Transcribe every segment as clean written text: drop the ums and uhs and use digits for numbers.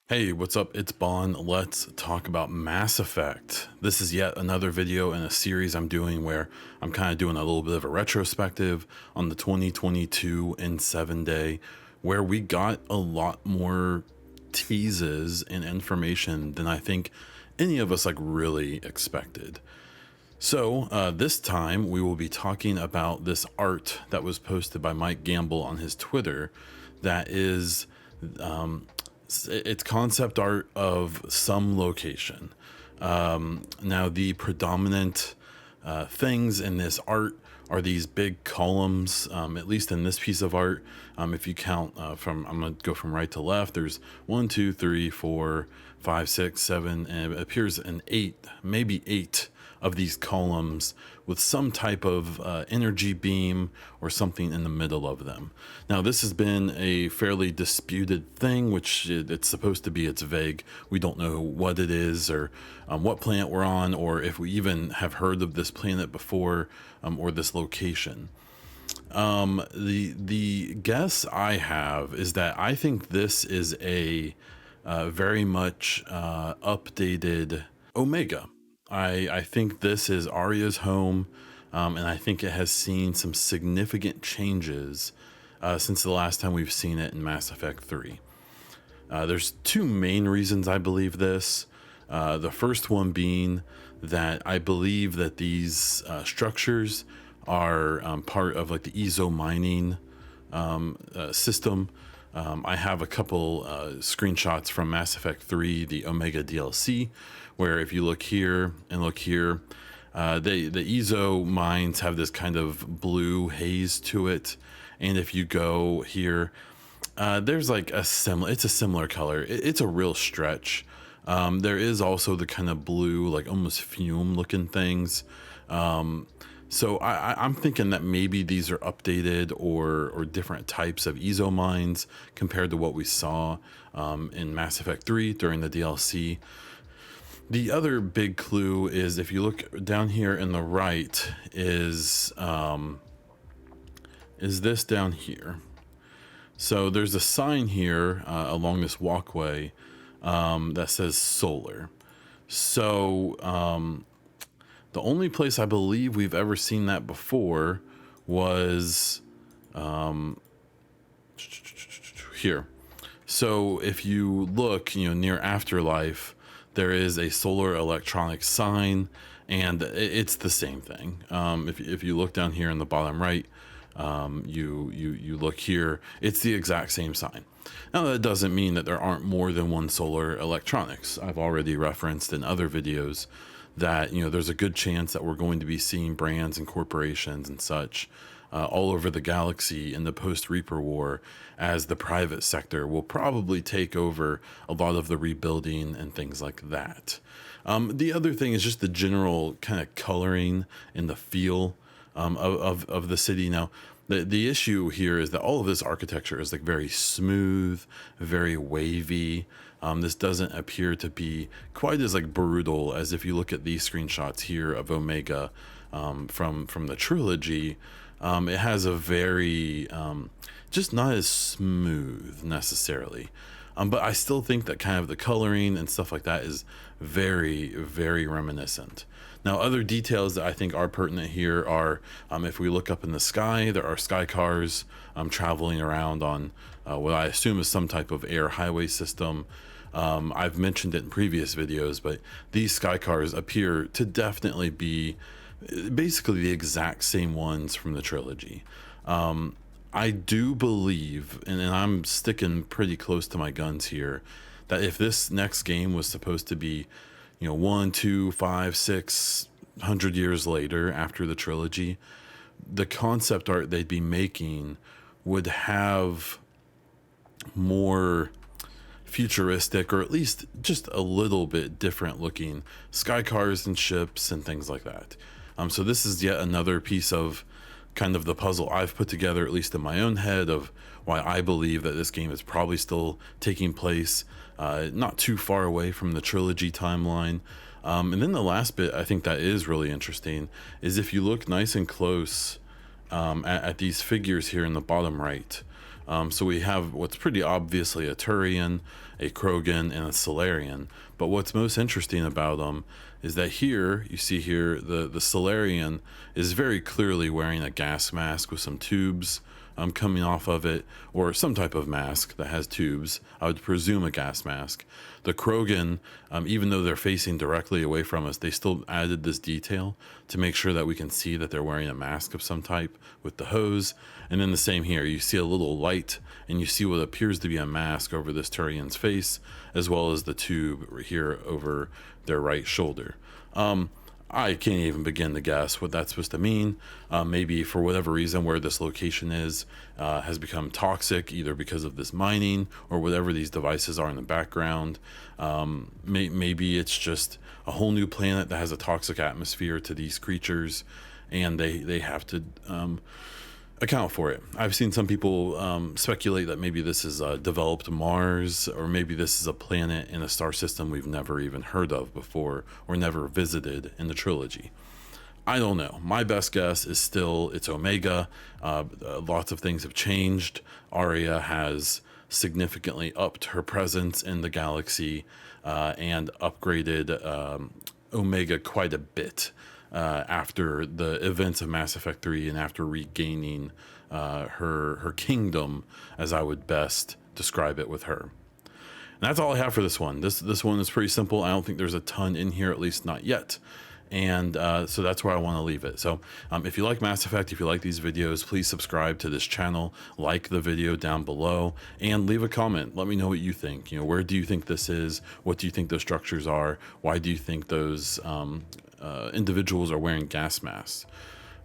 Hey, what's up? It's Bon. Let's talk about Mass Effect. This is yet another video in a series I'm doing where I'm kind of doing a little bit of a retrospective on the 2022 N7 day, where we got a lot more teases and information than I think any of us really expected. So this time we will be talking about this art that was posted by Mike Gamble on his Twitter that is it's concept art of some location. Now, the predominant things in this art are these big columns, at least in this piece of art. If you count I'm going to go from right to left, there's 1, 2, 3, 4, 5, 6, 7, and it appears in 8, maybe 8 of these columns with some type of energy beam or something in the middle of them. Now, this has been a fairly disputed thing, which it's supposed to be. It's vague. We don't know what it is or what planet we're on, or if we even have heard of this planet before or this location. The guess I have is that I think this is a very much updated Omega. I think this is Arya's home, and I think it has seen some significant changes since the last time we've seen it in Mass Effect 3. There's two main reasons I believe this. The first one being that I believe that these structures are part of the Ezo mining system. I have a couple screenshots from Mass Effect 3, the Omega DLC, where if you look here and look here, the Ezo mines have this kind of blue haze to it. And if you go here, there's it's a similar color. It's a real stretch. There is also the kind of blue, almost fume looking things. So I'm thinking that maybe these are updated or different types of Ezo mines compared to what we saw in Mass Effect 3 during the DLC. The other big clue is if you look down here in the right is this down here. So there's a sign here along this walkway that says solar. So the only place I believe we've ever seen that before was here. So if you look, near Afterlife, there is a solar electronics sign, and it's the same thing. If you look down here in the bottom right, you look here, it's the exact same sign. Now, that doesn't mean that there aren't more than one solar electronics. I've already referenced in other videos that there's a good chance that we're going to be seeing brands and corporations and such all over the galaxy in the post-Reaper War, as the private sector will probably take over a lot of the rebuilding and things like that. The other thing is just the general kind of coloring and the feel of the city. Now, the issue here is that all of this architecture is very smooth, very wavy. This doesn't appear to be quite as brutal as if you look at these screenshots here of Omega from the trilogy. It has a very just not as smooth necessarily. But I still think that kind of the coloring and stuff like that is very, very reminiscent. Now, other details that I think are pertinent here are if we look up in the sky, there are sky cars traveling around on what I assume is some type of air highway system. I've mentioned it in previous videos, but these sky cars appear to definitely be basically the exact same ones from the trilogy. I do believe, and I'm sticking pretty close to my guns here, that if this next game was supposed to be 1, 2, 5, 600 years later after the trilogy, the concept art they'd be making would have more futuristic, or at least just a little bit different looking sky cars and ships and things like that. So this is yet another piece of kind of the puzzle I've put together, at least in my own head, of why I believe that this game is probably still taking place not too far away from the trilogy timeline. And then the last bit I think that is really interesting is if you look nice and close at these figures here in the bottom right, So we have what's pretty obviously a Turian, a Krogan, and a Solarian. But what's most interesting about them is that here, you see here, the Solarian is very clearly wearing a gas mask with some tubes coming off of it, or some type of mask that has tubes. I would presume a gas mask. The Krogan, even though they're facing directly away from us, they still added this detail to make sure that we can see that they're wearing a mask of some type with the hose. And then the same here, you see a little light and you see what appears to be a mask over this Turian's face, as well as the tube here over their right shoulder. I can't even begin to guess what that's supposed to mean. Maybe for whatever reason, where this location is has become toxic, either because of this mining or whatever these devices are in the background. Maybe it's just a whole new planet that has a toxic atmosphere to these creatures, and they have to account for it. I've seen some people speculate that maybe this is developed Mars, or maybe this is a planet in a star system we've never even heard of before or never visited in the trilogy. I don't know. My best guess is still it's Omega. Lots of things have changed. Arya has significantly upped her presence in the galaxy and upgraded Omega quite a bit. After the events of Mass Effect 3 and after regaining her kingdom, as I would best describe it with her. And that's all I have for this one. This one is pretty simple. I don't think there's a ton in here, at least not yet. And so that's where I want to leave it. So if you like Mass Effect, if you like these videos, please subscribe to this channel, like the video down below, and leave a comment. Let me know what you think. You know, where do you think this is? What do you think those structures are? Why do you think those individuals are wearing gas masks?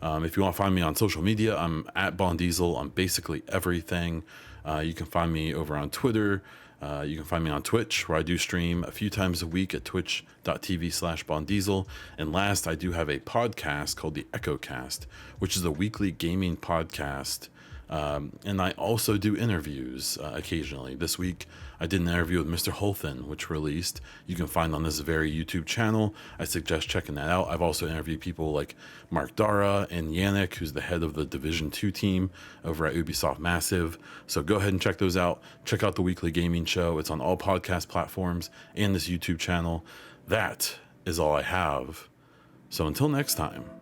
If you want to find me on social media, I'm at Bondiesel on basically everything. You can find me over on Twitter. You can find me on Twitch, where I do stream a few times a week at twitch.tv/Bondiesel. And last, I do have a podcast called the EchoCast, which is a weekly gaming podcast. And I also do interviews occasionally. This week, I did an interview with Mr. Holthen, which released. You can find on this very YouTube channel. I suggest checking that out. I've also interviewed people like Mark Dara and Yannick, who's the head of the Division 2 team over at Ubisoft Massive. So go ahead and check those out. Check out the weekly gaming show. It's on all podcast platforms and this YouTube channel. That is all I have. So until next time.